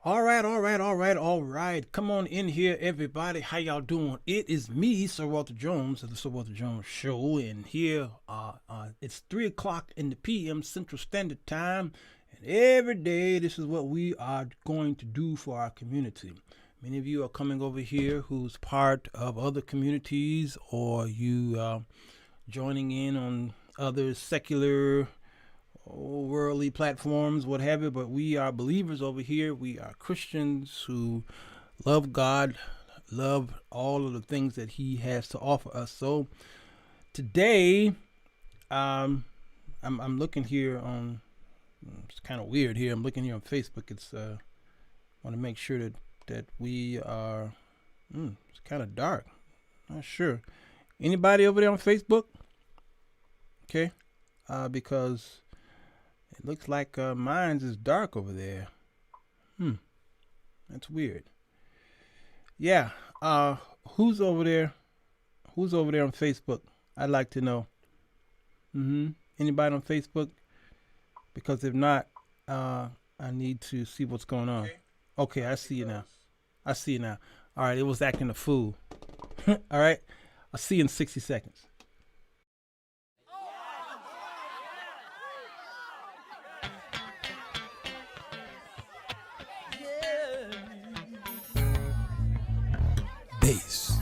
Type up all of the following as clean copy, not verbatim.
All right. Come on in here, everybody. How y'all doing? It is me, Sirwalterj Jones, of the Sirwalterj Jones Show, and here it's 3 o'clock in the p.m. Central Standard Time, and every day this is what we are going to do for our community. Many of you are coming over here who's part of other communities, or you joining in on other secular worldly platforms, what have you, but we are believers over here. We are Christians who love God, love all of the things that He has to offer us. So today, I'm looking here on. It's kind of weird here. I'm looking here on Facebook. It's want to make sure that we are. It's kind of dark. Not sure. Anybody over there on Facebook? Okay, because it looks like mine's is dark over there. That's weird. Yeah. Who's over there? Who's over there on Facebook? I'd like to know. Anybody on Facebook? Because if not, I need to see what's going on. Okay, I see you now. I see you now. All right, it was acting a fool. All right. I'll see you in 60 seconds. Bass.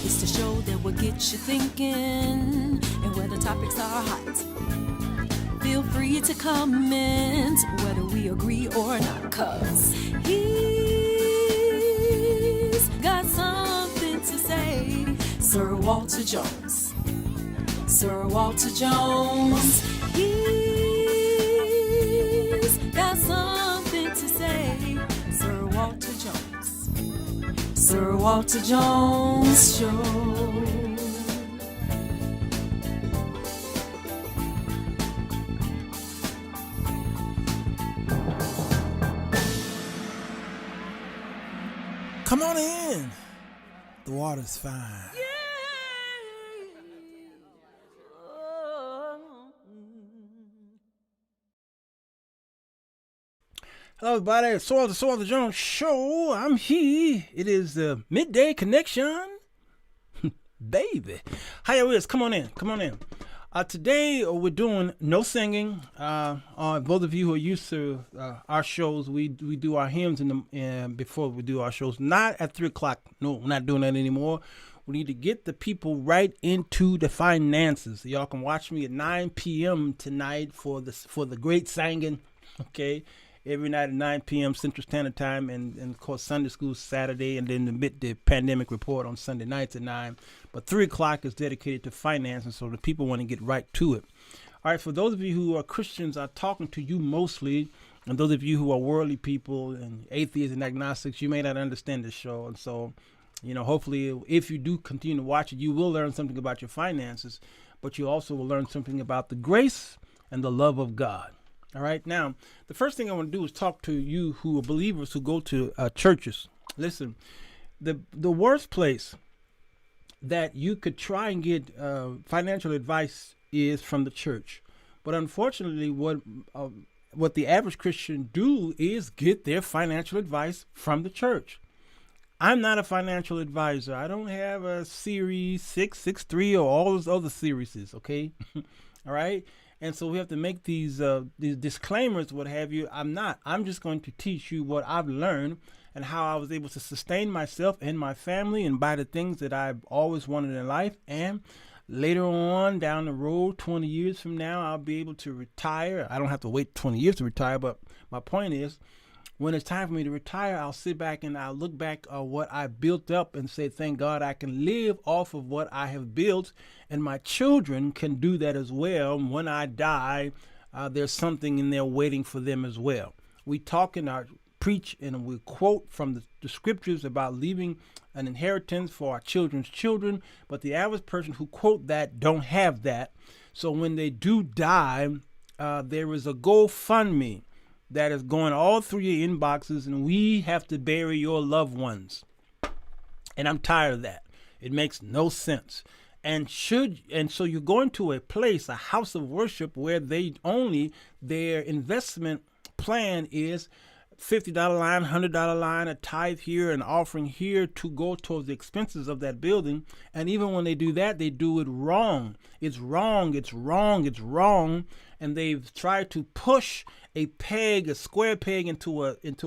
It's the show that will get you thinking, and where the topics are hot. Feel free to comment whether we agree or not, 'cause he's got something to say. Sirwalterj Jones. Sirwalterj Jones. He's got something to say. Sirwalterj Jones. Sirwalterj Jones Show. Come on in. The water's fine. Hello, everybody. It's Sirwalterj Jones Show. I'm here. It is the midday connection, baby. How y'all is? Come on in. Come on in. Today we're doing no singing. Both of you who are used to our shows, we do our hymns before we do our shows. Not at 3 o'clock. No, we're not doing that anymore. We need to get the people right into the finances. Y'all can watch me at 9 p.m. tonight for the great singing. Okay. Every night at 9 p.m. Central Standard Time, and of course Sunday school Saturday, and then the pandemic report on Sunday nights at 9. But 3 o'clock is dedicated to finance, and so the people want to get right to it. All right, for those of you who are Christians, I'm talking to you mostly, and those of you who are worldly people and atheists and agnostics, you may not understand this show, and so, hopefully if you do continue to watch it, you will learn something about your finances, but you also will learn something about the grace and the love of God. All right. Now, the first thing I want to do is talk to you who are believers who go to churches. Listen, the worst place that you could try and get financial advice is from the church. But unfortunately, what the average Christian do is get their financial advice from the church. I'm not a financial advisor. I don't have a Series 663 or all those other series. Okay. All right. And so we have to make these disclaimers, what have you. I'm just going to teach you what I've learned and how I was able to sustain myself and my family and buy the things that I've always wanted in life. And later on down the road, 20 years from now, I'll be able to retire. I don't have to wait 20 years to retire, but my point is, when it's time for me to retire, I'll sit back and I'll look back at what I built up and say, thank God I can live off of what I have built, and my children can do that as well. When I die, there's something in there waiting for them as well. We talk and preach and we quote from the scriptures about leaving an inheritance for our children's children, but the average person who quote that don't have that. So when they do die, there is a GoFundMe that is going all through your inboxes, and we have to bury your loved ones. And I'm tired of that. It makes no sense. And so you're going to a place, a house of worship, where their investment plan is $50 line, $100 line, a tithe here, an offering here to go towards the expenses of that building. And even when they do that, they do it wrong. It's wrong. It's wrong. It's wrong. And they've tried to push a square peg into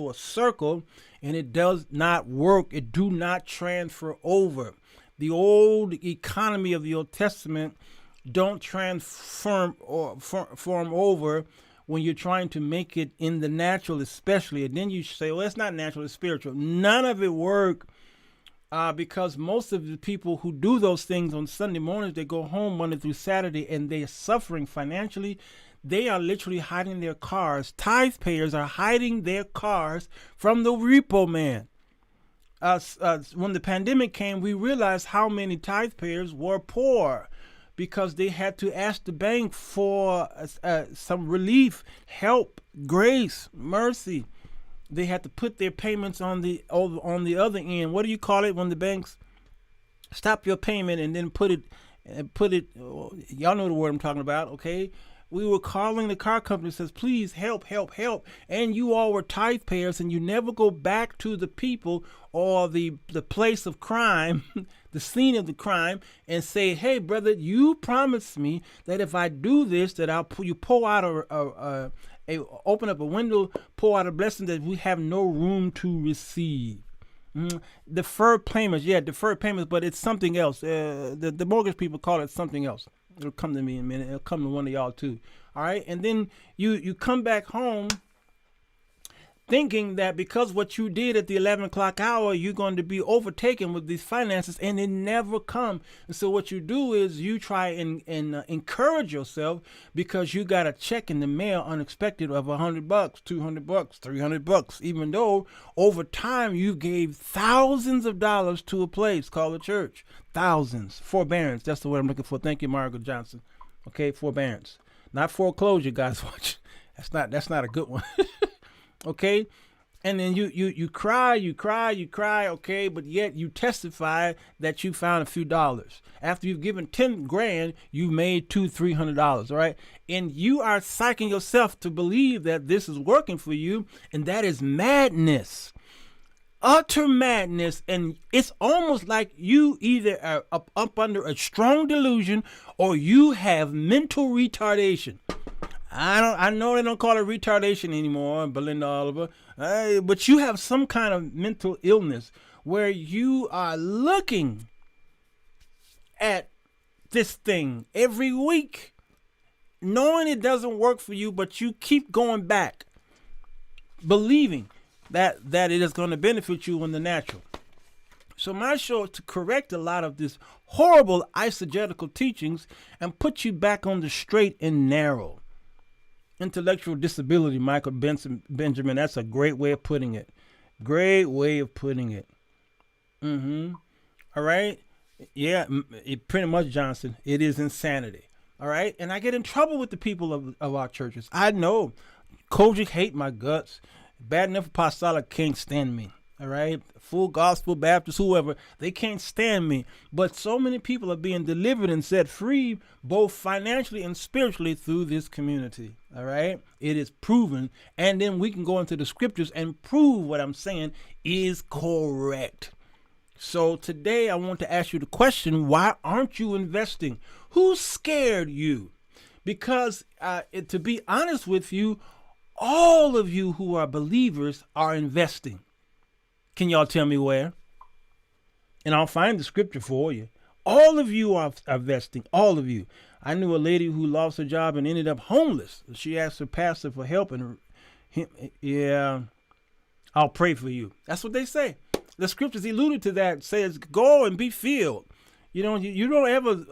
a circle, and it does not work. It do not transfer over. The old economy of the Old Testament don't transform or form over when you're trying to make it in the natural, especially. And then you say, well, it's not natural, it's spiritual. None of it work because most of the people who do those things on Sunday mornings, they go home Monday through Saturday and they're suffering financially. They are literally hiding their cars. Tithe payers are hiding their cars from the repo man. When the pandemic came, we realized how many tithe payers were poor, because they had to ask the bank for some relief, help, grace, mercy. They had to put their payments on the other end. What do you call it when the banks stop your payment and then put it? Y'all know the word I'm talking about, okay? We were calling the car company, says, please help, help, help. And you all were tithe payers, and you never go back to the people or the place of crime, the scene of the crime, and say, hey, brother, you promised me that if I do this, that you pour out open up a window, pour out a blessing that we have no room to receive. Deferred payments, but it's something else. The mortgage people call it something else. It'll come to me in a minute. It'll come to one of y'all too. All right. And then you come back home thinking that because what you did at the 11 o'clock hour, you're going to be overtaken with these finances, and it never come. And so what you do is you try and encourage yourself because you got a check in the mail unexpected of $100, $200, $300, even though over time you gave thousands of dollars to a place called a church. Thousands. Forbearance. That's the word I'm looking for. Thank you, Margaret Johnson. Okay, forbearance. Not foreclosure, guys. Watch. That's not a good one. Okay, and then you cry, okay, but yet you testify that you found a few dollars. After you've given 10 grand, you made $200-$300, all right? And you are psyching yourself to believe that this is working for you, and that is madness. Utter madness. And it's almost like you either are up under a strong delusion or you have mental retardation. I know they don't call it retardation anymore, Belinda Oliver, but you have some kind of mental illness where you are looking at this thing every week, knowing it doesn't work for you, but you keep going back, believing that it is going to benefit you in the natural. So my show is to correct a lot of this horrible eisegetical teachings and put you back on the straight and narrow. Intellectual disability, Michael Benjamin. That's a great way of putting it. Great way of putting it. All right. Yeah, pretty much, Johnson. It is insanity. All right. And I get in trouble with the people of our churches. I know. Kojic hate my guts. Bad enough apostolic can't stand me. All right. Full gospel, Baptist, whoever, they can't stand me. But so many people are being delivered and set free, both financially and spiritually, through this community. All right. It is proven. And then we can go into the scriptures and prove what I'm saying is correct. So today I want to ask you the question, why aren't you investing? Who scared you? Because to be honest with you, all of you who are believers are investing. Can y'all tell me where? And I'll find the scripture for you. All of you are investing. All of you. I knew a lady who lost her job and ended up homeless. She asked her pastor for help, and I'll pray for you. That's what they say. The scriptures alluded to that. Says, go and be filled. You don't ever.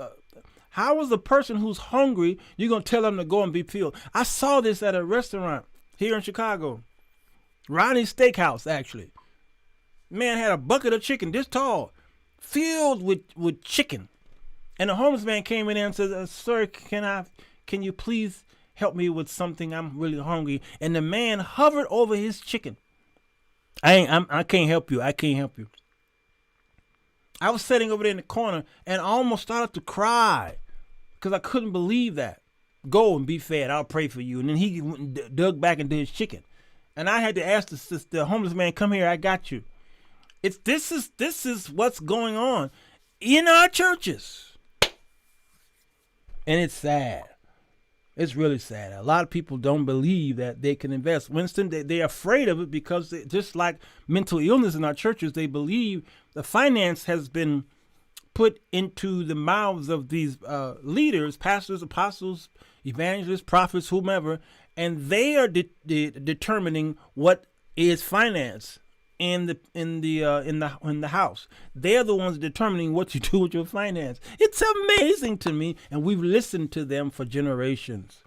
How is a person who's hungry, you're going to tell them to go and be filled? I saw this at a restaurant here in Chicago. Ronnie's Steakhouse, actually. Man had a bucket of chicken this tall, filled with chicken. And the homeless man came in there and said, sir, can you please help me with something? I'm really hungry. And the man hovered over his chicken. I can't help you. I can't help you. I was sitting over there in the corner and I almost started to cry because I couldn't believe that. Go and be fed. I'll pray for you. And then he dug back into his chicken. And I had to ask the homeless man, come here, I got you. This is what's going on in our churches. And it's sad. It's really sad. A lot of people don't believe that they can invest. Winston, they're afraid of it because just like mental illness in our churches, they believe the finance has been put into the mouths of these leaders, pastors, apostles, evangelists, prophets, whomever, and they are determining what is finance in the house. They're the ones determining what you do with your finance. It's amazing to me, and we've listened to them for generations.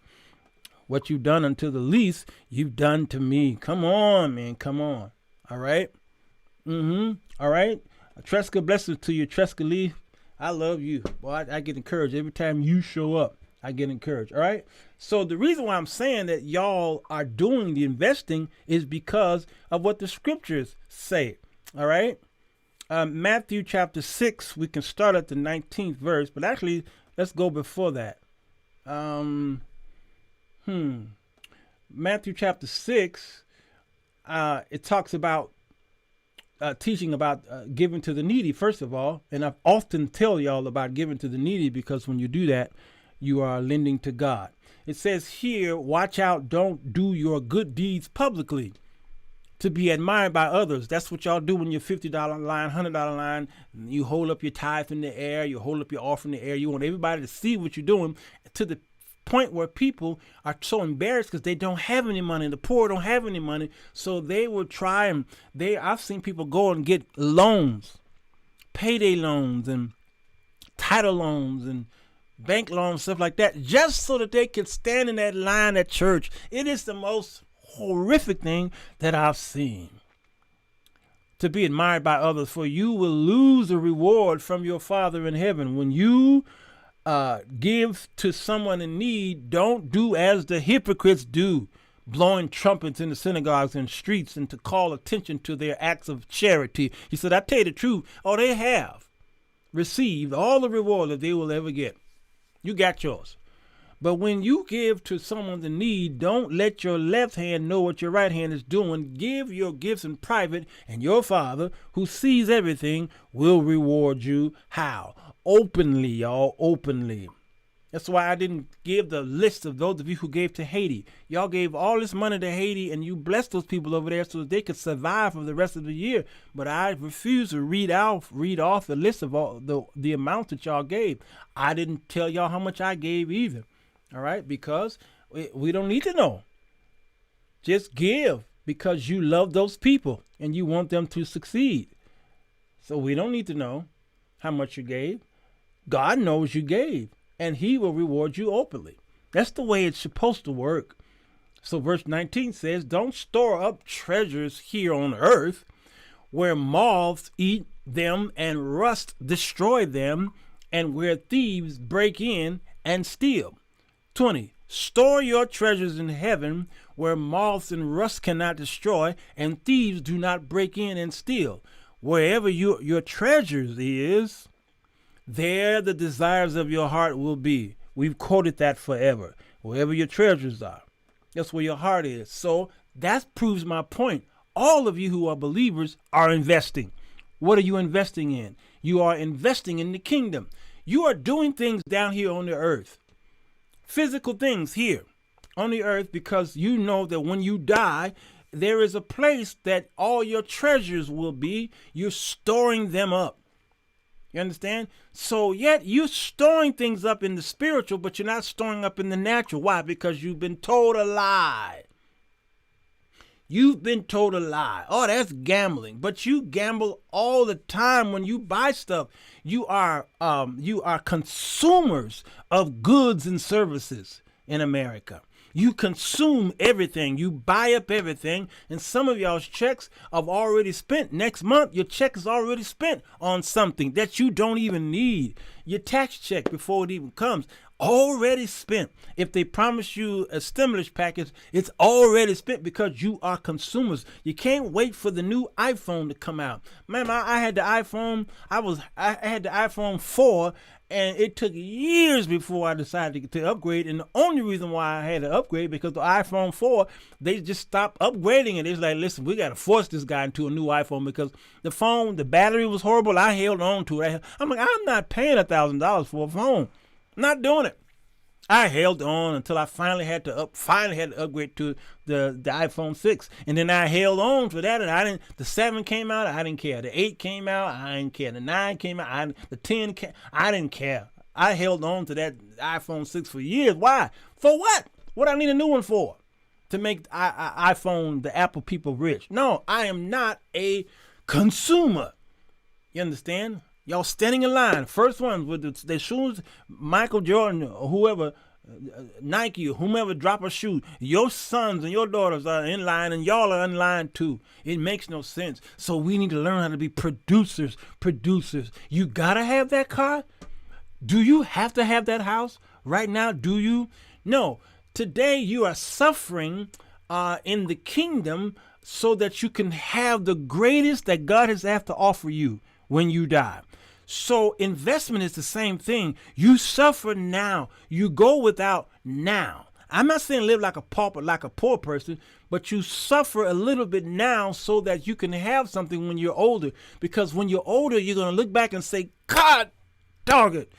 What you've done unto the least, you've done to me. Come on, man, come on. All right? All right? Tresca, blessings to you, Tresca Lee. I love you. Boy, I get encouraged every time you show up. I get encouraged. All right. So the reason why I'm saying that y'all are doing the investing is because of what the scriptures say. All right. Matthew chapter 6, we can start at the 19th verse, but actually let's go before that. Matthew chapter 6, it talks about teaching about giving to the needy, first of all. And I often tell y'all about giving to the needy because when you do that, you are lending to God. It says here, watch out, don't do your good deeds publicly to be admired by others. That's what y'all do when your $50 line, $100 line, you hold up your tithe in the air, you hold up your offering in the air. You want everybody to see what you're doing to the point where people are so embarrassed because they don't have any money. The poor don't have any money. So they will try and I've seen people go and get loans, payday loans and title loans and bank loans, stuff like that, just so that they can stand in that line at church. It is the most horrific thing that I've seen. To be admired by others, for you will lose a reward from your Father in heaven. When you give to someone in need, don't do as the hypocrites do, blowing trumpets in the synagogues and streets and to call attention to their acts of charity. He said, I tell you the truth, they have received all the reward that they will ever get. You got yours. But when you give to someone in need, don't let your left hand know what your right hand is doing. Give your gifts in private, and your Father, who sees everything, will reward you. How? Openly, y'all, openly. That's why I didn't give the list of those of you who gave to Haiti. Y'all gave all this money to Haiti, and you blessed those people over there so that they could survive for the rest of the year. But I refuse to read off the list of all the amount that y'all gave. I didn't tell y'all how much I gave either. All right, because we don't need to know. Just give because you love those people and you want them to succeed. So we don't need to know how much you gave. God knows you gave, and he will reward you openly. That's the way it's supposed to work. So verse 19 says, don't store up treasures here on earth where moths eat them and rust destroy them, and where thieves break in and steal. 20, store your treasures in heaven where moths and rust cannot destroy and thieves do not break in and steal. Wherever your treasures is, there the desires of your heart will be. We've quoted that forever. Wherever your treasures are, that's where your heart is. So that proves my point. All of you who are believers are investing. What are you investing in? You are investing in the kingdom. You are doing things down here on the earth. Physical things here on the earth, because you know that when you die, there is a place that all your treasures will be. You're storing them up. You understand? So yet you're storing things up in the spiritual, but you're not storing up in the natural. Why? Because you've been told a lie. You've been told a lie. Oh, that's gambling. But you gamble all the time when you buy stuff. You are consumers of goods and services in America. You consume everything. You buy up everything. And some of y'all's checks have already spent. Next month, your check is already spent on something that you don't even need. Your tax check before it even comes. already spent. If they promise you a stimulus package, it's already spent because you are consumers. You can't wait for the new iPhone to come out. Man, I had the iPhone. I had the iPhone 4, and it took years before I decided to upgrade. And the only reason why I had to upgrade because the iPhone 4, they just stopped upgrading it. It's like, listen, we got to force this guy into a new iPhone because the battery was horrible. I held on to it. I'm like, I'm not paying $1,000 for a phone. Not doing it. I held on until I finally had to upgrade to the iPhone 6, and then I held on for that. And the 7 came out, I didn't care. The 8 came out, I didn't care. The 9 came out, the 10 came, I didn't care. I held on to that iPhone 6 for years. Why? For what? What I need a new one for? To make iPhone, the Apple people rich? No, I am not a consumer. You understand? Y'all standing in line, first ones with their shoes, Michael Jordan or whoever, Nike or whomever drop a shoe, your sons and your daughters are in line and y'all are in line too. It makes no sense. So we need to learn how to be producers. You gotta have that car? Do you have to have that house right now? Do you? No. Today you are suffering in the kingdom so that you can have the greatest that God has to offer you when you die. So investment is the same thing. You suffer now. You go without now. I'm not saying live like a pauper, like a poor person, but you suffer a little bit now so that you can have something when you're older. Because when you're older, you're going to look back and say, God, dog it.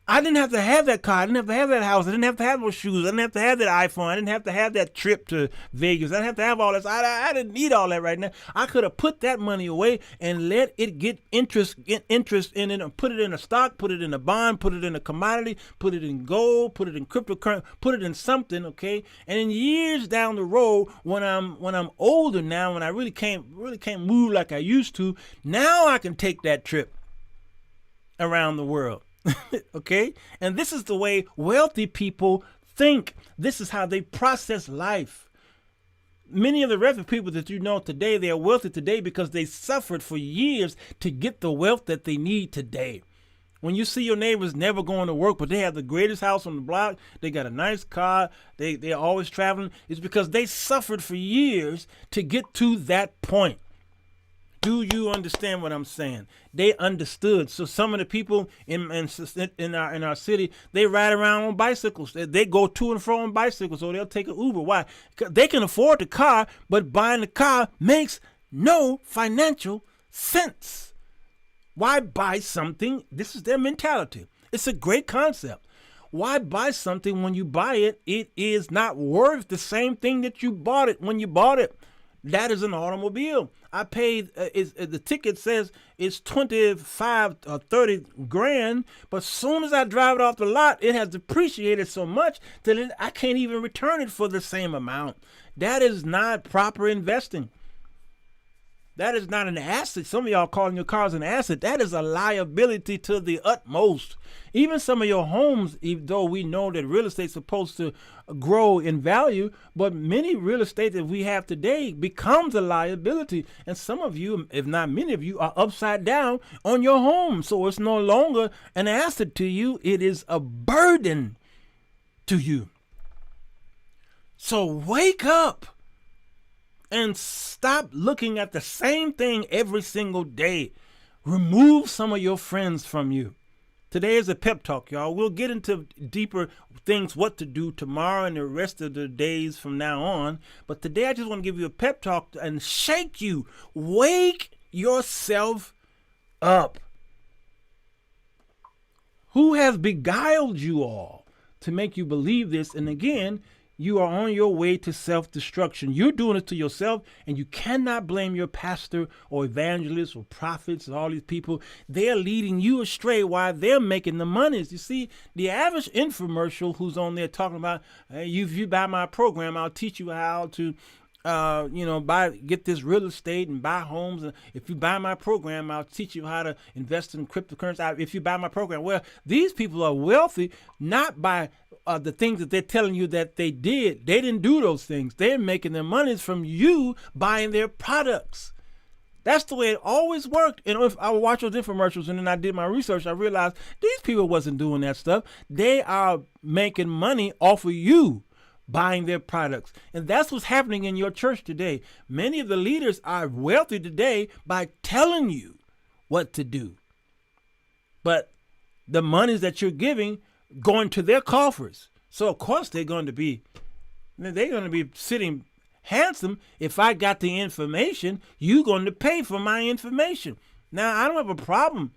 I didn't have to have that car. I didn't have to have that house. I didn't have to have those shoes. I didn't have to have that iPhone. I didn't have to have that trip to Vegas. I didn't have to have all this. I didn't need all that right now. I could have put that money away and let it get interest in it, and put it in a stock, put it in a bond, put it in a commodity, put it in gold, put it in cryptocurrency, put it in something, okay? And in years down the road, when I'm older now, when I really can't move like I used to, now I can take that trip around the world. Okay? And this is the way wealthy people think. This is how they process life. Many of the wealthy people that you know today, they are wealthy today because they suffered for years to get the wealth that they need today. When you see your neighbors never going to work, but they have the greatest house on the block, they got a nice car, they're always traveling, it's because they suffered for years to get to that point. Do you understand what I'm saying? They understood. So some of the people in our city, they ride around on bicycles. They go to and fro on bicycles, or they'll take an Uber. Why? They can afford the car, but buying the car makes no financial sense. Why buy something? This is their mentality. It's a great concept. Why buy something when you buy it? It is not worth the same thing that you bought it when you bought it. That is an automobile. I paid, the ticket says it's 25 or 30 grand, but soon as I drive it off the lot, it has depreciated so much that I can't even return it for the same amount. That is not proper investing. That is not an asset. Some of y'all calling your cars an asset. That is a liability to the utmost. Even some of your homes, even though we know that real estate is supposed to grow in value, but many real estate that we have today becomes a liability. And some of you, if not many of you, are upside down on your home. So it's no longer an asset to you. It is a burden to you. So wake up and stop looking at the same thing every single day. Remove some of your friends from you. Today is a pep talk, y'all. We'll get into deeper things, what to do tomorrow and the rest of the days from now on. But today I just want to give you a pep talk and shake you. Wake yourself up. Who has beguiled you all to make you believe this? And again, you are on your way to self-destruction. You're doing it to yourself, and you cannot blame your pastor or evangelist or prophets and all these people. They're leading you astray while they're making the monies. You see, the average infomercial who's on there talking about, hey, if you buy my program, I'll teach you how to get this real estate and buy homes. And if you buy my program, I'll teach you how to invest in cryptocurrency. If you buy my program, well, these people are wealthy not by the things that they're telling you that they did. They didn't do those things. They're making their monies from you buying their products. That's the way it always worked. And if I would watch those infomercials and then I did my research, I realized these people wasn't doing that stuff. They are making money off of you buying their products. And that's what's happening in your church today. Many of the leaders are wealthy today by telling you what to do. But the monies that you're giving going to their coffers. So of course they're going to be sitting handsome. If I got the information, you're going to pay for my information. Now, I don't have a problem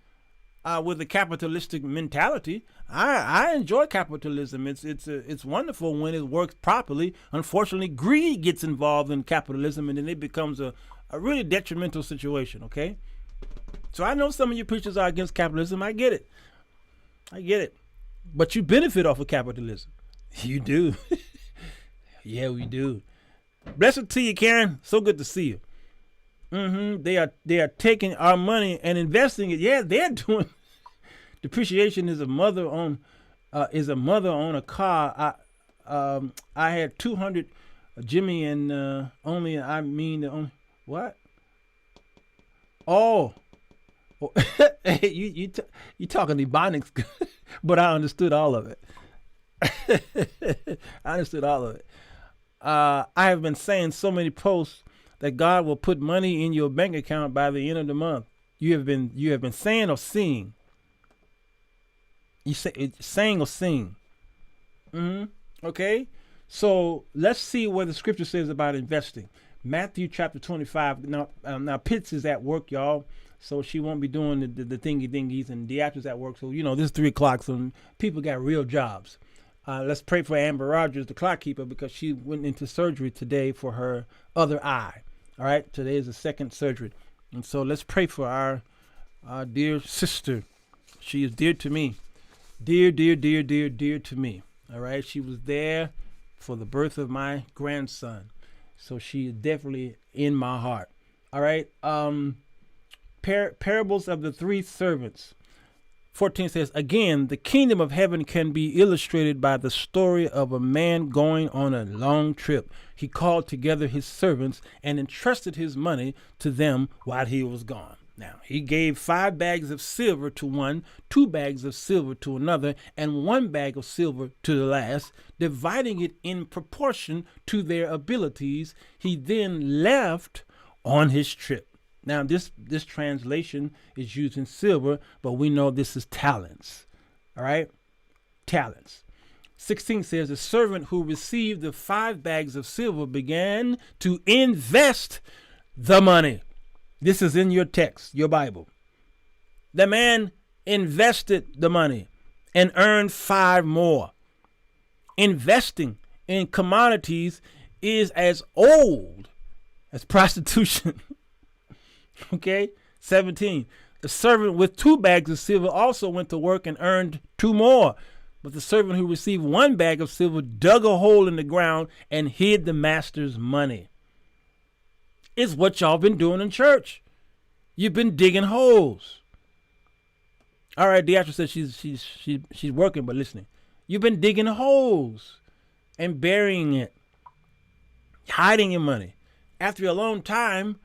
with the capitalistic mentality. I enjoy capitalism. It's wonderful when it works properly. Unfortunately, greed gets involved in capitalism, and then it becomes a really detrimental situation, okay? So I know some of you preachers are against capitalism. I get it. But you benefit off of capitalism. You do. Yeah, we do. Blessed to you, Karen. So good to see you. They are taking our money and investing it. Yeah, they're doing. Depreciation is a mother on a car. I had 200, Jimmy, and what? Oh, you talking Ebonics, but I understood all of it. I have been saying so many posts that God will put money in your bank account by the end of the month. You have been saying or seeing. You say it's saying or seeing. Okay. So let's see what the scripture says about investing. Matthew chapter 25. Now Pitts is at work, y'all. So she won't be doing the thingy thingies, and Deatra's at work. So this is 3:00, so people got real jobs. Let's pray for Amber Rogers, the clock keeper, because she went into surgery today for her other eye. All right, today is the second surgery. And so let's pray for our dear sister. She is dear to me. Dear to me. All right, she was there for the birth of my grandson. So she is definitely in my heart. All right, parables of the three servants. 14 says, again, the kingdom of heaven can be illustrated by the story of a man going on a long trip. He called together his servants and entrusted his money to them while he was gone. Now, he gave 5 bags of silver to one, 2 bags of silver to another, and 1 bag of silver to the last, dividing it in proportion to their abilities. He then left on his trip. Now, this translation is using silver, but we know this is talents. All right? Talents. 16 says, the servant who received the 5 bags of silver began to invest the money. This is in your text, your Bible. The man invested the money and earned 5 more. Investing in commodities is as old as prostitution. Okay, 17. The servant with 2 bags of silver also went to work and earned 2 more. But the servant who received 1 bag of silver dug a hole in the ground and hid the master's money. It's what y'all been doing in church. You've been digging holes. All right, Deatra says she's working but listening. You've been digging holes and burying it, hiding your money. After a long time,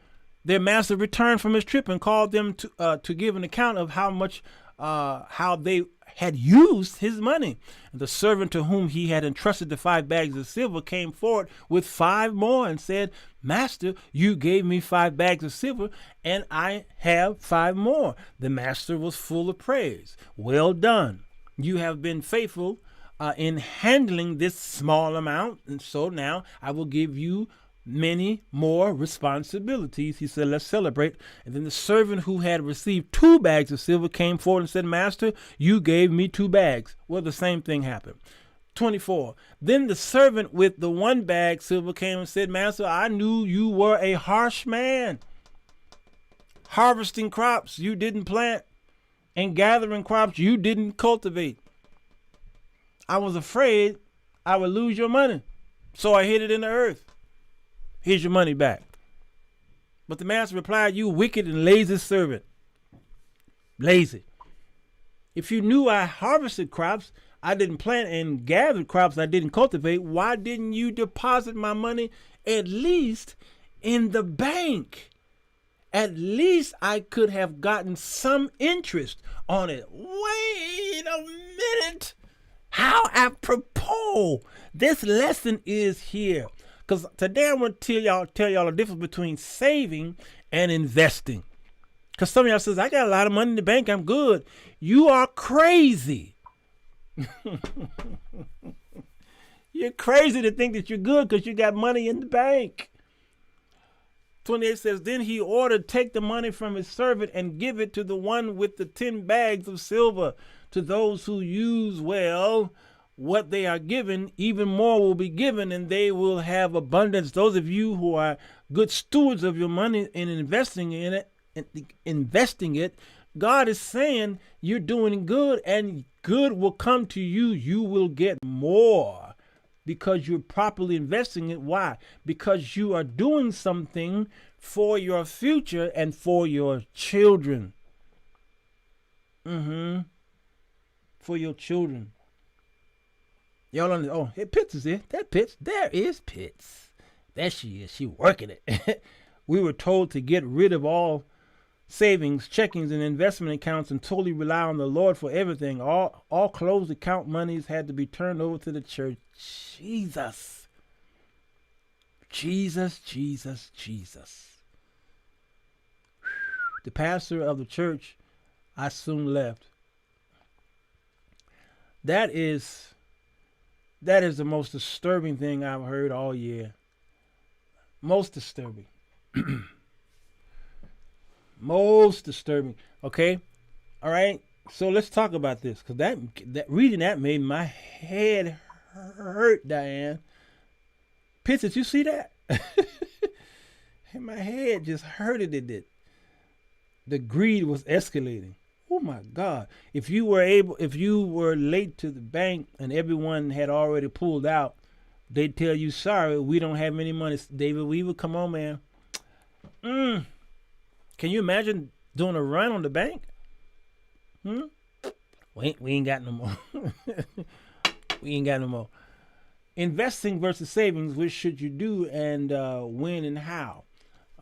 their master returned from his trip and called them to give an account of how they had used his money. And the servant to whom he had entrusted the 5 bags of silver came forward with 5 more and said, Master, you gave me 5 bags of silver, and I have 5 more. The master was full of praise. Well done. You have been faithful in handling this small amount, and so now I will give you many more responsibilities. He said, let's celebrate. And then the servant who had received 2 bags of silver came forward and said, Master, you gave me 2 bags. Well, the same thing happened. 24. Then the servant with the 1 bag silver came and said, Master, I knew you were a harsh man, harvesting crops you didn't plant and gathering crops you didn't cultivate. I was afraid I would lose your money, so I hid it in the earth. Here's your money back. But the master replied, you wicked and lazy servant. Lazy. If you knew I harvested crops I didn't plant and gathered crops I didn't cultivate, why didn't you deposit my money at least in the bank? at least I could have gotten some interest on it. Wait a minute. How apropos this lesson is here. Because today I'm going to tell y'all the difference between saving and investing. Because some of y'all says, I got a lot of money in the bank, I'm good. You are crazy. You're crazy to think that you're good because you got money in the bank. 28 says, then he ordered, take the money from his servant and give it to the one with the 10 bags of silver. To those who use well what they are given, even more will be given, and they will have abundance. Those of you who are good stewards of your money and investing it, God is saying you're doing good, and good will come to you. You will get more because you're properly investing it. Why? Because you are doing something for your future and for your children. For your children. Y'all understand? Oh, hey, Pitts is here. That Pitts. There is Pitts. There she is. She working it. We were told to get rid of all savings, checkings, and investment accounts and totally rely on the Lord for everything. All closed account monies had to be turned over to the church. Jesus. Jesus, Jesus, Jesus. The pastor of the church, I soon left. That is the most disturbing thing I've heard all year. Most disturbing. Most disturbing. Okay? All right? So let's talk about this. Because that reading that made my head hurt, Diane. Pitts, did you see that? My head just hurted it. The greed was escalating. Oh my God. If you were late to the bank and everyone had already pulled out, they'd tell you, sorry, we don't have any money. David Weaver, come on, man. Can you imagine doing a run on the bank? We ain't got no more. We ain't got no more. Investing versus savings, which should you do, and when and how?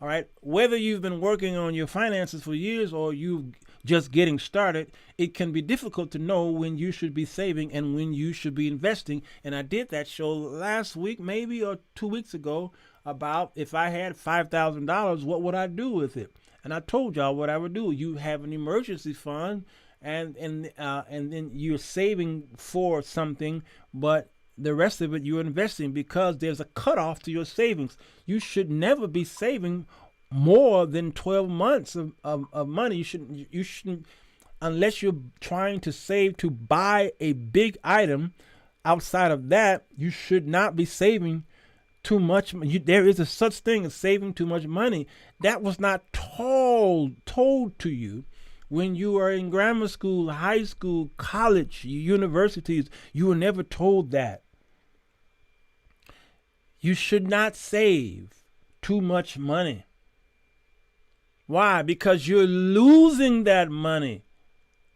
All right. Whether you've been working on your finances for years or you just getting started, it can be difficult to know when you should be saving and when you should be investing. And I did that show last week, maybe, or 2 weeks ago, about if I had $5,000, what would I do with it? And I told y'all what I would do. You have an emergency fund, and then you're saving for something, but the rest of it you're investing, because there's a cutoff to your savings. You should never be saving more than 12 months of money. You shouldn't, unless you're trying to save to buy a big item. Outside of that, you should not be saving too much. There is a such thing as saving too much money. That was not told to you when you were in grammar school, high school, college, universities. You were never told that. You should not save too much money. Why? Because you're losing that money.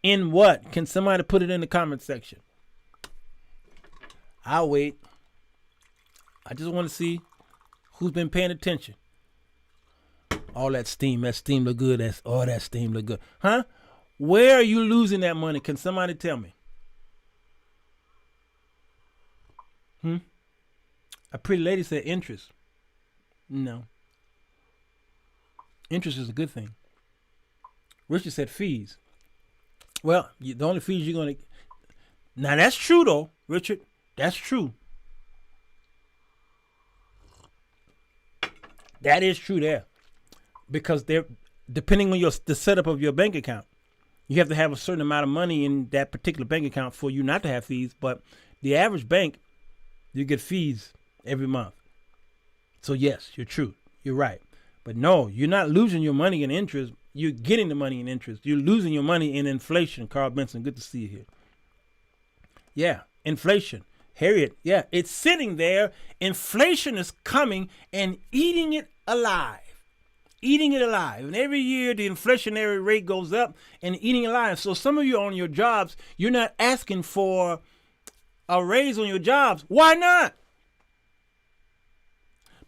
In what? Can somebody put it in the comment section? I'll wait. I just want to see who's been paying attention. All that steam look good. That steam look good. Huh? Where are you losing that money? Can somebody tell me? A pretty lady said interest. No. Interest is a good thing. Richard said fees. Well, the only fees you're going to... Now, that's true, though, Richard. That's true. That is true there. Because they're depending on the setup of your bank account, you have to have a certain amount of money in that particular bank account for you not to have fees. But the average bank, you get fees every month. So yes, you're true. You're right. But no, you're not losing your money in interest. You're getting the money in interest. You're losing your money in inflation. Carl Benson, good to see you here. Yeah, inflation. Harriet, yeah, it's sitting there. Inflation is coming and eating it alive. Eating it alive. And every year the inflationary rate goes up and eating it alive. So some of you on your jobs, you're not asking for a raise on your jobs. Why not?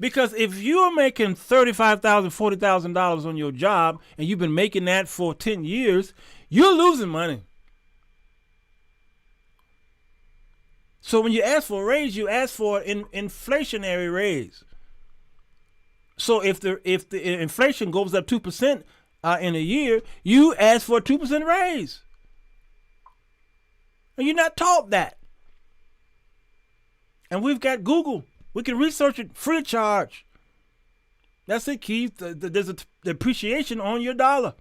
Because if you're making $35,000, $40,000 on your job and you've been making that for 10 years, you're losing money. So when you ask for a raise, you ask for an inflationary raise. So if the inflation goes up 2% in a year, you ask for a 2% raise. And you're not taught that. And we've got Google. We can research it free of charge. That's it, Keith. There's a depreciation on your dollar.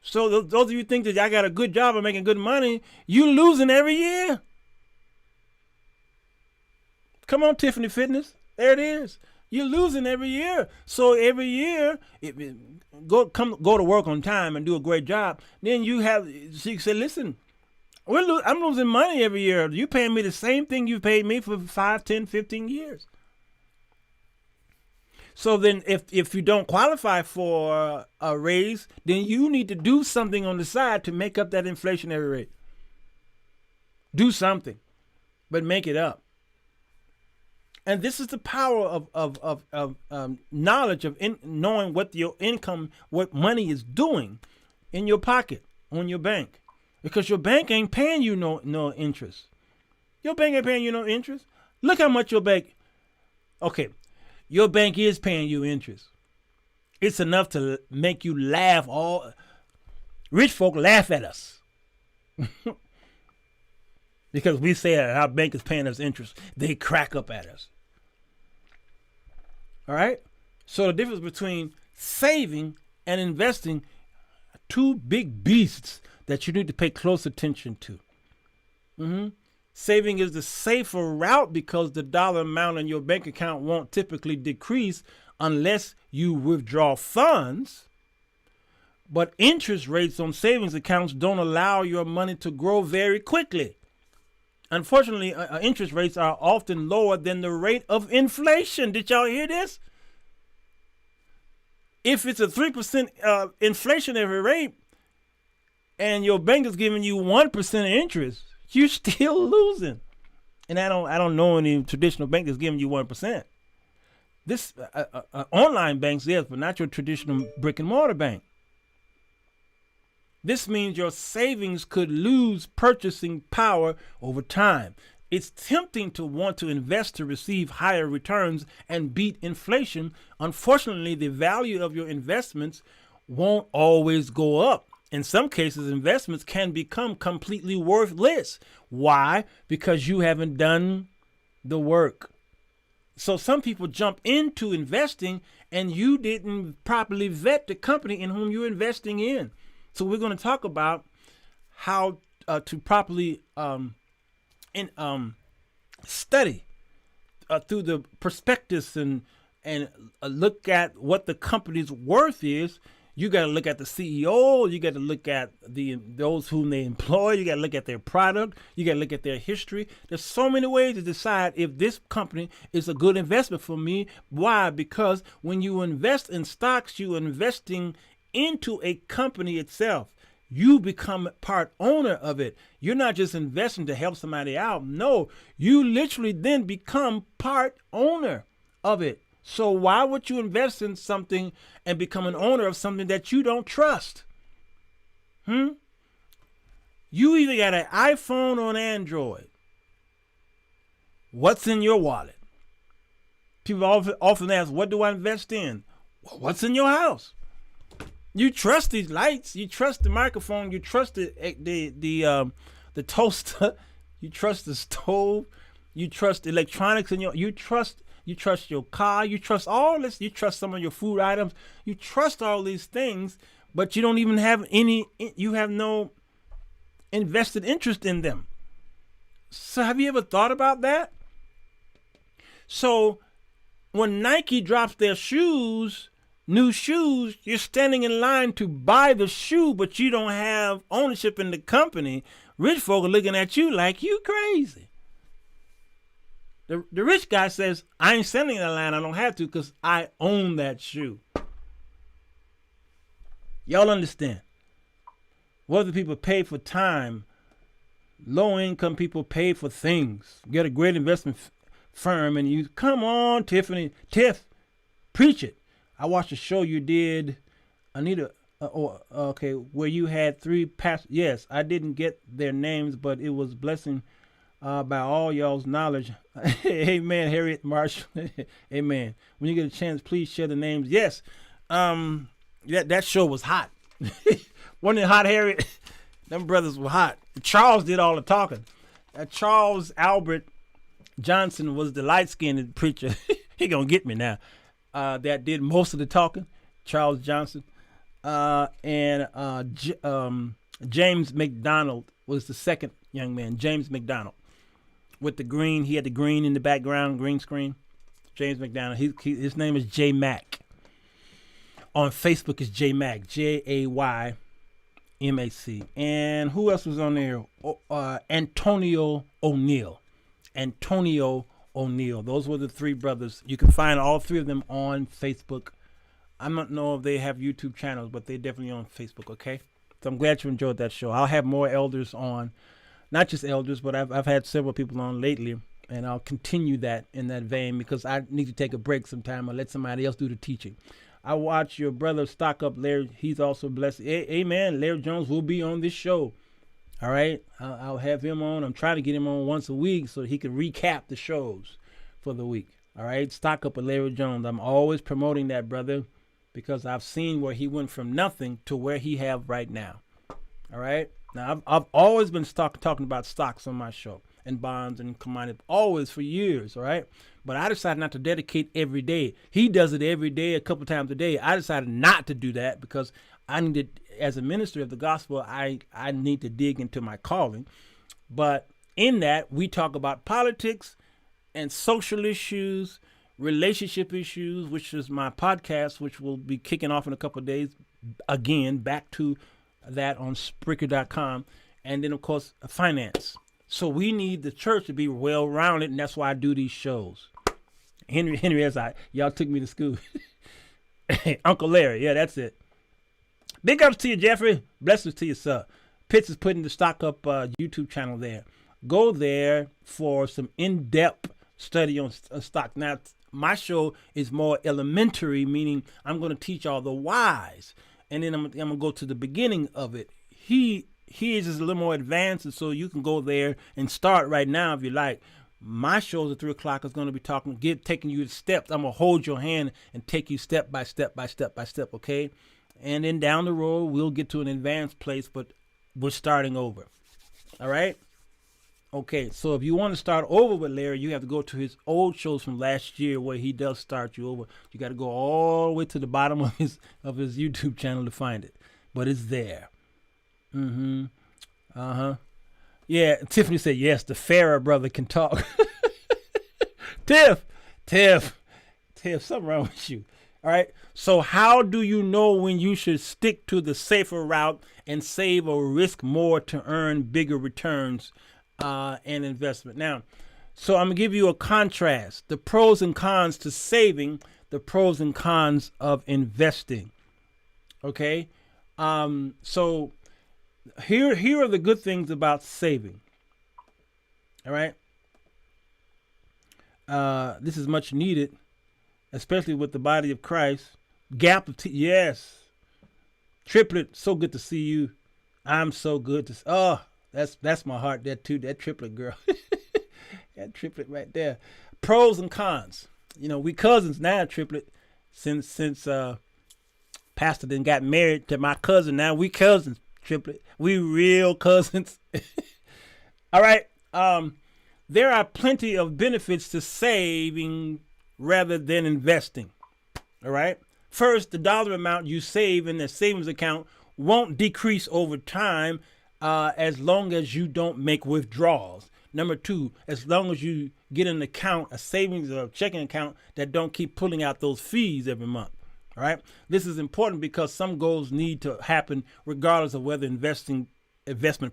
So those of you think that I got a good job of making good money, you losing every year. Come on, Tiffany Fitness. There it is. You're losing every year. So every year, go to work on time and do a great job. Then you say, listen, I'm losing money every year. You paying me the same thing you paid me for 5, 10, 15 years. So then if you don't qualify for a raise, then you need to do something on the side to make up that inflationary rate. Do something, but make it up. And this is the power of knowledge of knowing what your income, what money is doing in your pocket, on your bank. Because your bank ain't paying you no interest. Your bank ain't paying you no interest. Look how much your bank, okay, your bank is paying you interest. It's enough to make you laugh. Rich folk laugh at us. Because we say our bank is paying us interest. They crack up at us. All right? So the difference between saving and investing are two big beasts that you need to pay close attention to. Saving is the safer route because the dollar amount in your bank account won't typically decrease unless you withdraw funds. But interest rates on savings accounts don't allow your money to grow very quickly. Unfortunately, interest rates are often lower than the rate of inflation. Did y'all hear this? If it's a 3% inflationary rate and your bank is giving you 1% interest, you're still losing. And I don't know any traditional bank that's giving you 1%. This online banks, yes, but not your traditional brick and mortar bank. This means your savings could lose purchasing power over time. It's tempting to want to invest to receive higher returns and beat inflation. Unfortunately, the value of your investments won't always go up. In some cases, investments can become completely worthless. Why? Because you haven't done the work. So some people jump into investing and you didn't properly vet the company in whom you're investing in. So we're going to talk about how to properly study through the prospectus and look at what the company's worth is. You got to look at the CEO. You got to look at those whom they employ. You got to look at their product. You got to look at their history. There's so many ways to decide if this company is a good investment for me. Why? Because when you invest in stocks, you're investing into a company itself. You become part owner of it. You're not just investing to help somebody out. No, you literally then become part owner of it. So why would you invest in something and become an owner of something that you don't trust? You either got an iPhone or an Android. What's in your wallet? People often ask, what do I invest in? Well, what's in your house? You trust these lights. You trust the microphone. You trust the toaster. You trust the stove. You trust electronics in you trust your car. You trust all this. You trust some of your food items. You trust all these things, but you don't even have any. You have no invested interest in them. So have you ever thought about that? So when Nike drops their new shoes, you're standing in line to buy the shoe, but you don't have ownership in the company. Rich folk are looking at you like you crazy. The rich guy says, I ain't standing in the line. I don't have to because I own that shoe. Y'all understand? Wealthy people pay for time. Low income people pay for things. Get a great investment firm, and you come on, Tiff, preach it. I watched a show you did, Anita. Okay, where you had 3 pastors. Yes, I didn't get their names, but it was blessing by all y'all's knowledge. Amen, Harriet Marshall. Amen. When you get a chance, please share the names. Yes, that show was hot. Wasn't it hot, Harriet? Them brothers were hot. Charles did all the talking. Charles Albert Johnson was the light-skinned preacher. He gonna get me now. That did most of the talking. Charles Johnson. And James McDonald was the second young man. James McDonald. With the green. He had the green in the background, green screen. James McDonald. His name is J Mac. On Facebook is J Mac. JAYMAC. And who else was on there? Antonio O'Neill. Antonio O'Neill. Those were the 3 brothers. You can find all 3 of them on Facebook. I don't know if they have YouTube channels, but they're definitely on Facebook, okay? So I'm glad you enjoyed that show. I'll have more elders on. Not just elders, but I've had several people on lately, and I'll continue that in that vein because I need to take a break sometime or let somebody else do the teaching. I watch your brother Stock Up Larry. He's also blessed. Amen. Larry Jones will be on this show. All right. I'll have him on. I'm trying to get him on once a week so he can recap the shows for the week. All right. Stock Up with Larry Jones. I'm always promoting that, brother, because I've seen where he went from nothing to where he have right now. All right. Now, I've always been talking about stocks on my show and bonds and commodities, always for years. All right. But I decided not to dedicate every day. He does it every day, a couple times a day. I decided not to do that because I needed, as a minister of the gospel, I need to dig into my calling. But in that, we talk about politics and social issues, relationship issues, which is my podcast, which will be kicking off in a couple of days. Again, back to that on Spreaker.com. And then, of course, finance. So we need the church to be well-rounded, and that's why I do these shows. Henry, as y'all took me to school. Uncle Larry, yeah, that's it. Big ups to you, Jeffrey. Blessings to you, sir. Pitts is putting the Stock Up YouTube channel there. Go there for some in-depth study on stock. Now, my show is more elementary, meaning I'm going to teach all the whys, and then I'm going to go to the beginning of it. He is just a little more advanced, and so you can go there and start right now if you like. My shows at 3 o'clock is going to be taking you to steps. I'm going to hold your hand and take you step by step, okay? And then down the road, we'll get to an advanced place, but we're starting over. All right? Okay, so if you want to start over with Larry, you have to go to his old shows from last year where he does start you over. You got to go all the way to the bottom of his YouTube channel to find it. But it's there. Yeah, Tiffany said, yes, the Farrah brother can talk. Tiff, something wrong with you. All right. So how do you know when you should stick to the safer route and save or risk more to earn bigger returns and investment? Now, so I'm going to give you a contrast, the pros and cons to saving, the pros and cons of investing. Okay. So here are the good things about saving. All right. This is much needed, especially with the body of Christ. Gap of yes. Triplet, so good to see you. I'm so good to that's my heart there too. That triplet girl. That triplet right there. Pros and cons. You know, we cousins now, triplet. Since Pastor then got married to my cousin. Now we cousins, triplet. We real cousins. All right. There are plenty of benefits to saving rather than investing. All right. First, the dollar amount you save in the savings account won't decrease over time as long as you don't make withdrawals. Number two, as long as you get an account, a savings or checking account that don't keep pulling out those fees every month. All right. This is important because some goals need to happen regardless of whether investment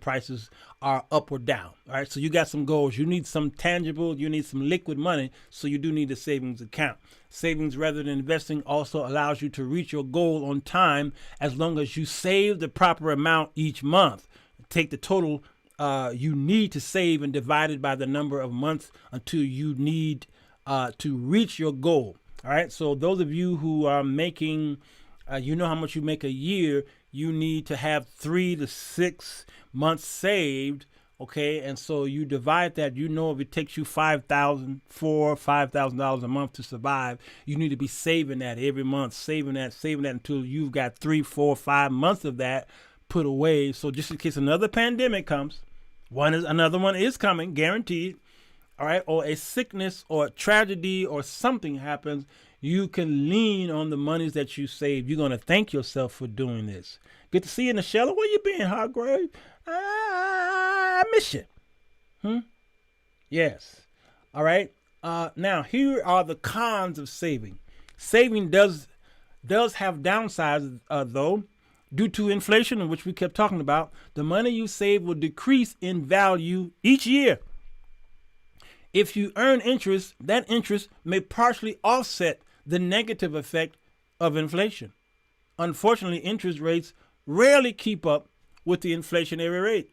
prices are up or down. All right. So you got some goals. You need some tangible, you need some liquid money. So you do need a savings account. Savings rather than investing also allows you to reach your goal on time as long as you save the proper amount each month. Take the total you need to save and divide it by the number of months until you need to reach your goal. All right. So those of you who are making, you know how much you make a year, you need to have 3 to 6 months saved. Okay. And so you divide that, you know, if it takes you $5,000 a month to survive, you need to be saving that every month, saving that until you've got 3, 4, 5 months of that put away. So just in case another pandemic comes, another one is coming, guaranteed. All right, or a sickness or a tragedy or something happens, you can lean on the monies that you saved. You're going to thank yourself for doing this. Good to see you in the shelter. Where you been, Hargrave? I miss you. Yes. All right. Now, here are the cons of saving. Saving does have downsides, though. Due to inflation, which we kept talking about, the money you save will decrease in value each year. If you earn interest, that interest may partially offset the negative effect of inflation. Unfortunately, interest rates rarely keep up with the inflationary rate.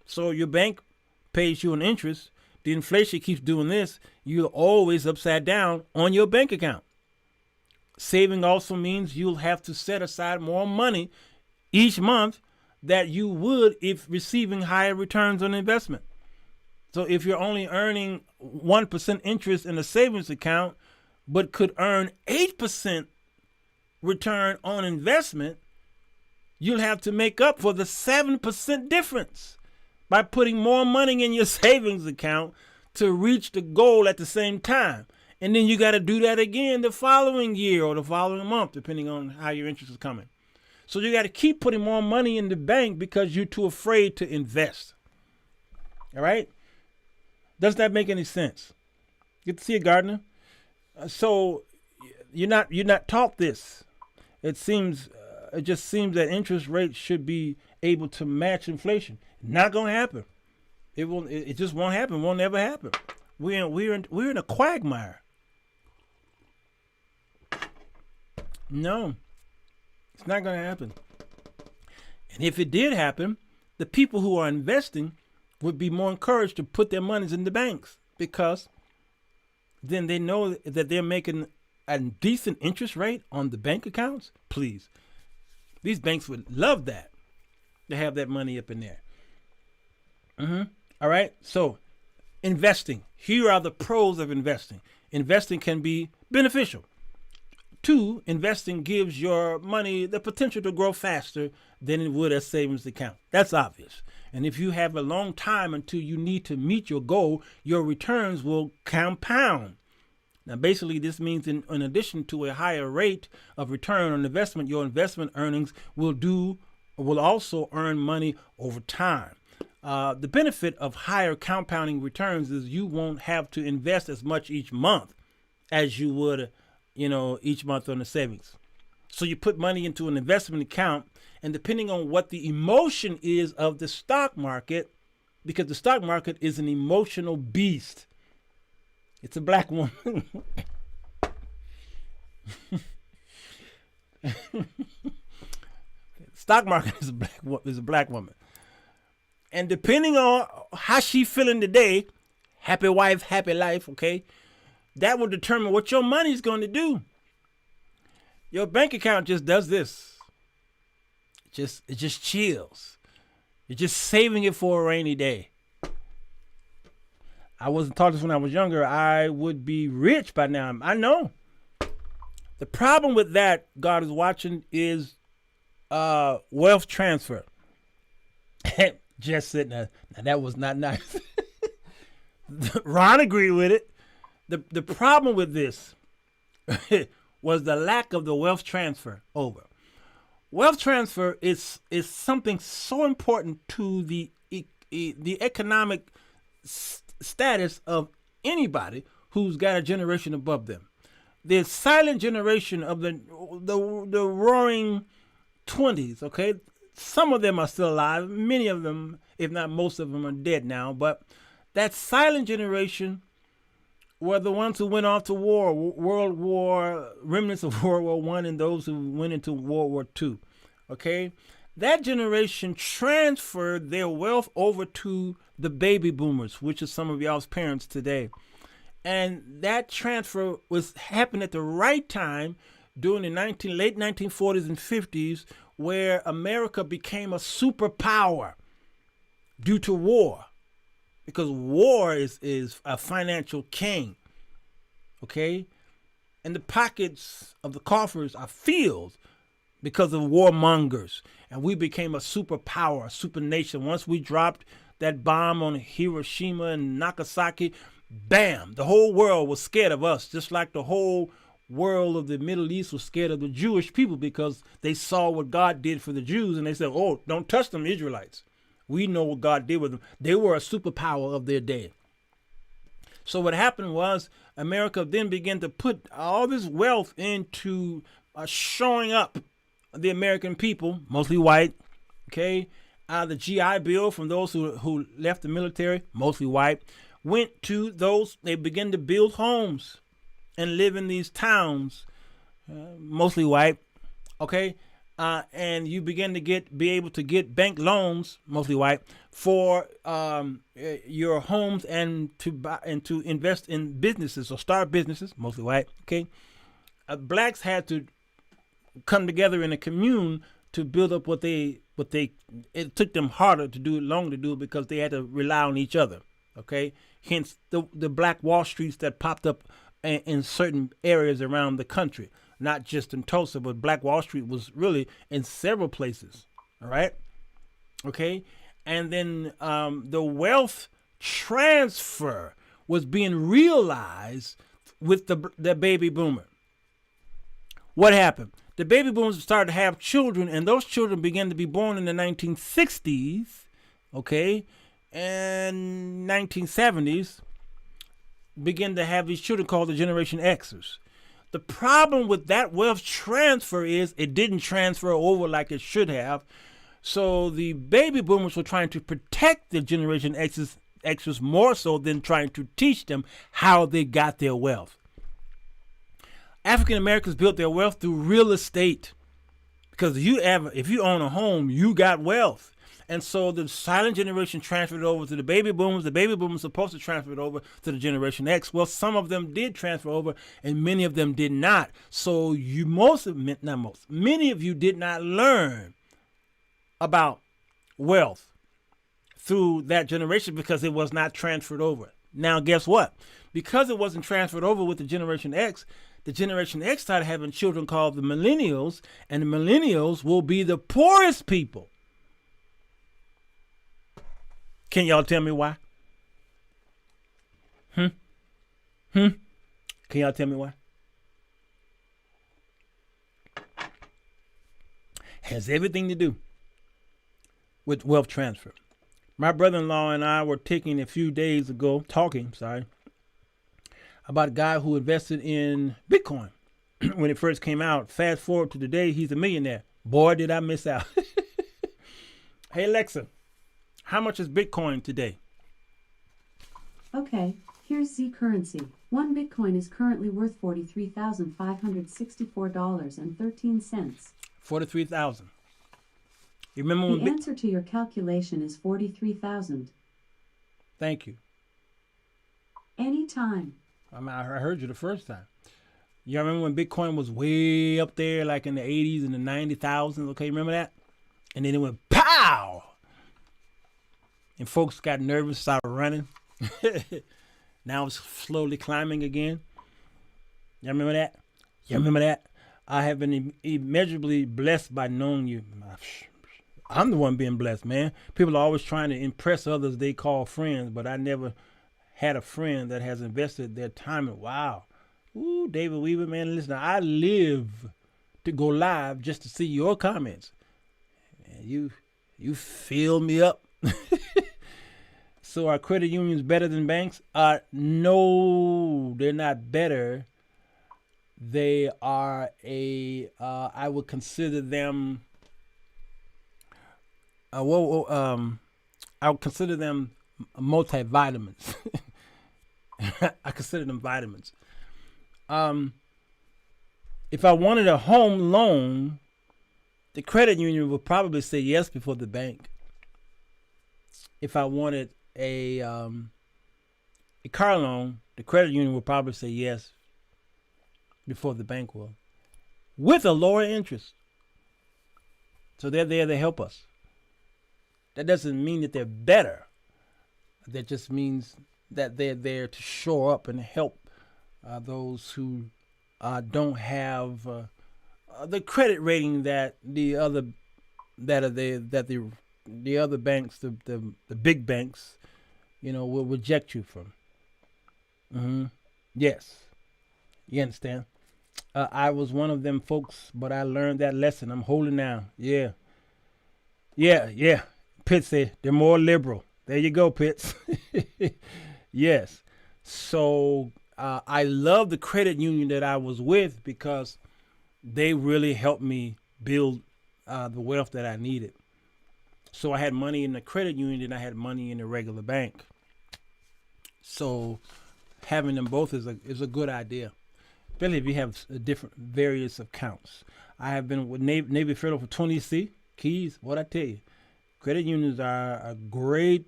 So your bank pays you an interest. The inflation keeps doing this. You're always upside down on your bank account. Saving also means you'll have to set aside more money each month that you would if receiving higher returns on investment. So if you're only earning 1% interest in a savings account, but could earn 8% return on investment, you'll have to make up for the 7% difference by putting more money in your savings account to reach the goal at the same time. And then you got to do that again the following year or the following month, depending on how your interest is coming. So you got to keep putting more money in the bank because you're too afraid to invest. All right? Does that make any sense? Good to see you, Gardner. So you're not taught this. It just seems that interest rates should be able to match inflation. Not gonna happen. It just won't happen. It won't ever happen. We're in a quagmire. No, it's not gonna happen. And if it did happen, the people who are investing would be more encouraged to put their monies in the banks, because then they know that they're making a decent interest rate on the bank accounts. Please, these banks would love that, to have that money up in there. All right. So investing. Here are the pros of investing. Investing can be beneficial. 2, investing gives your money the potential to grow faster than it would a savings account. That's obvious. And if you have a long time until you need to meet your goal, your returns will compound. Now, basically, this means in addition to a higher rate of return on investment, your investment earnings will also earn money over time. The benefit of higher compounding returns is you won't have to invest as much each month as you would each month on the savings. So you put money into an investment account, and depending on what the emotion is of the stock market, because the stock market is an emotional beast. It's a black woman. Stock market is a black woman. And depending on how she feeling today, happy wife, happy life, okay? That will determine what your money is going to do. Your bank account just does this. It just chills. You're just saving it for a rainy day. I wasn't taught this when I was younger. I would be rich by now. I know. The problem with that, God is watching, is wealth transfer. Just sitting there. Now that was not nice. Ron agreed with it. The problem with this was the lack of the wealth transfer over. Wealth transfer is something so important to the economic status of anybody who's got a generation above them. The silent generation of the roaring 20s, okay? Some of them are still alive. Many of them, if not most of them, are dead now. But that silent generation were the ones who went off to war, World War, remnants of World War I, and those who went into World War II. Okay? That generation transferred their wealth over to the baby boomers, which is some of y'all's parents today. And that transfer was happened at the right time during the late 1940s and 50s, where America became a superpower due to war, because war is a financial king. Okay, and the pockets of the coffers are filled because of warmongers, and we became a superpower, a super nation. Once we dropped that bomb on Hiroshima and Nagasaki, bam, the whole world was scared of us, just like the whole world of the Middle East was scared of the Jewish people, because they saw what God did for the Jews, and they said, oh, don't touch them Israelites. We know what God did with them. They were a superpower of their day. So what happened was America then began to put all this wealth into showing up the American people, mostly white, okay? The GI Bill from those who left the military, mostly white, went to those. They began to build homes and live in these towns, mostly white, okay? And you begin to be able to get bank loans, mostly white, for your homes and to buy and to invest in businesses or start businesses, mostly white. Okay, blacks had to come together in a commune to build up what they. It took them harder to do it, longer to do it, because they had to rely on each other. Okay, hence the Black Wall Streets that popped up in certain areas around the country. Not just in Tulsa, but Black Wall Street was really in several places. All right. Okay. And then the wealth transfer was being realized with the baby boomer. What happened? The baby boomers started to have children, and those children began to be born in the 1960s. Okay. And 1970s began to have these children called the Generation Xers. The problem with that wealth transfer is it didn't transfer over like it should have. So the baby boomers were trying to protect the Generation Xers more so than trying to teach them how they got their wealth. African Americans built their wealth through real estate, because if you own a home, you got wealth. And so the silent generation transferred it over to the baby boomers. The baby boomers were supposed to transfer it over to the Generation X. Well, some of them did transfer over, and many of them did not. So many of you did not learn about wealth through that generation because it was not transferred over. Now, guess what? Because it wasn't transferred over with the Generation X started having children called the millennials, and the millennials will be the poorest people. Can y'all tell me why? Can y'all tell me why? Has everything to do with wealth transfer. My brother-in-law and I were talking a few days ago, about a guy who invested in Bitcoin when it first came out. Fast forward to today, he's a millionaire. Boy, did I miss out. Hey, Alexa. How much is Bitcoin today? Okay, here's Z currency. One Bitcoin is currently worth $43,564.13. 43,000. You remember when the answer to your calculation is 43,000. Thank you. Anytime. I heard you the first time. You remember when Bitcoin was way up there, like in the 80s and the 90,000s? Okay, remember that? And then it went pow! And folks got nervous, started running. Now it's slowly climbing again. Y'all remember that? Y'all remember that? I have been immeasurably blessed by knowing you. I'm the one being blessed, man. People are always trying to impress others they call friends, but I never had a friend that has invested their time in. Wow. Ooh, David Weaver, man, listen, I live to go live just to see your comments. Man, you fill me up. So are credit unions better than banks? No, they're not better. They are I would consider them, I would consider them multivitamins. I consider them vitamins. If I wanted a home loan, the credit union would probably say yes before the bank. If I wanted a car loan, The credit union will probably say yes before the bank will, with a lower interest. So they're there to help us. That doesn't mean that they're better. That just means that they're there to shore up and help those who don't have the credit rating that the other banks, the big banks, will reject you from. Yes, you understand. I was one of them folks, but I learned that lesson. I'm holding now. Yeah. Pitts said they're more liberal. There you go, Pitts. Yes. So I love the credit union that I was with because they really helped me build the wealth that I needed. So I had money in the credit union and I had money in the regular bank. So having them both is a good idea, especially if you have different various accounts. I have been with Navy Federal for 20 Keys. What I tell you, credit unions are a great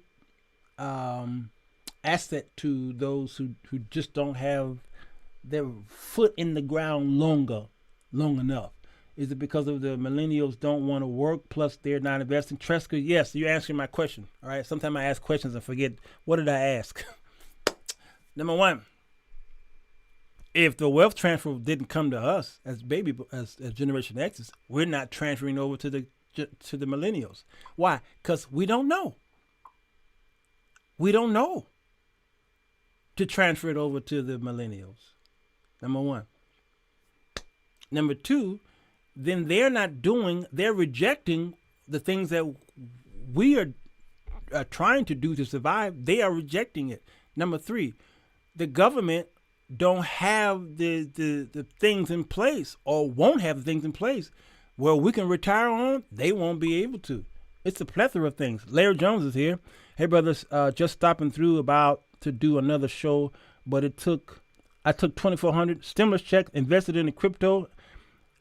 asset to those who just don't have their foot in the ground long enough. Is it because of the millennials don't want to work, plus they're not investing? Treska, yes, you're answering my question. All right. Sometimes I ask questions and forget, what did I ask? Number one, if the wealth transfer didn't come to us as Generation X's, we're not transferring over to the millennials. Why? Because we don't know. We don't know to transfer it over to the millennials. Number one. Number two, then they're rejecting the things that we are trying to do to survive. They are rejecting it. Number three, the government don't have the things in place, or won't have the things in place where we can retire on. They won't be able to. It's a plethora of things. Larry Jones is here. Hey, brothers, just stopping through about to do another show, but I took 2,400 stimulus checks, invested in the crypto,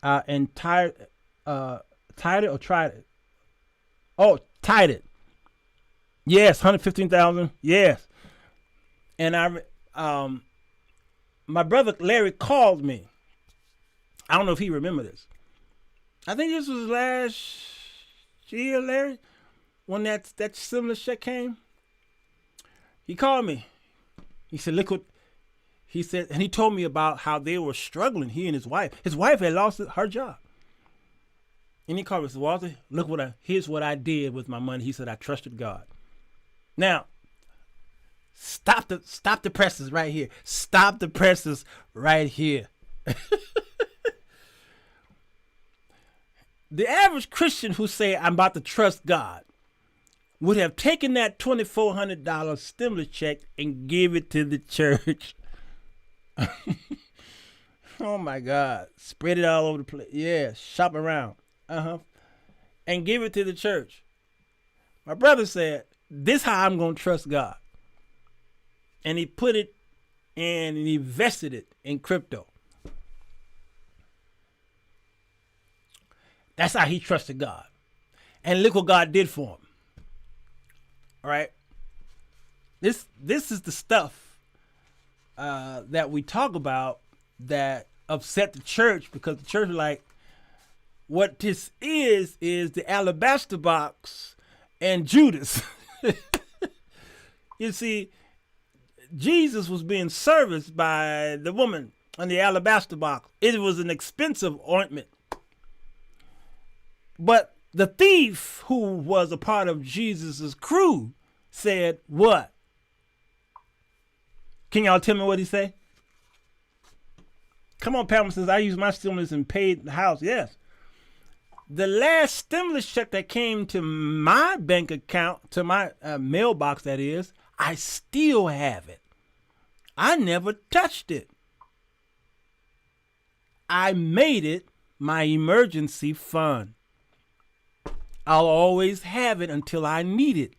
and tied it or tried it. Oh, tied it. Yes, 115,000. Yes, and my brother Larry called me. I don't know if he remember this. I think this was last year, Larry, when that stimulus check came. He called me. He said, "Look what," he said, and he told me about how they were struggling. He and his wife. His wife had lost her job. And he called me and said, "Walter, here's what I did with my money." He said, "I trusted God." Now, stop the presses right here. Stop the presses right here. The average Christian who say, "I'm about to trust God," would have taken that $2,400 stimulus check and give it to the church. Oh my God. Spread it all over the place. Yeah, shop around. And give it to the church. My brother said, "This is how I'm going to trust God." And he put it and he invested it in crypto. That's how he trusted God. And look what God did for him. All right. This is the stuff that we talk about that upset the church, because the church is like, what this is the alabaster box and Judas. You see, Jesus was being serviced by the woman on the alabaster box. It was an expensive ointment. But the thief, who was a part of Jesus's crew, said what? Can y'all tell me what he said? Come on, Pamela says, "I used my stimulus and paid the house." Yes. The last stimulus check that came to my bank account, to my mailbox, that is, I still have it. I never touched it. I made it my emergency fund. I'll always have it until I need it.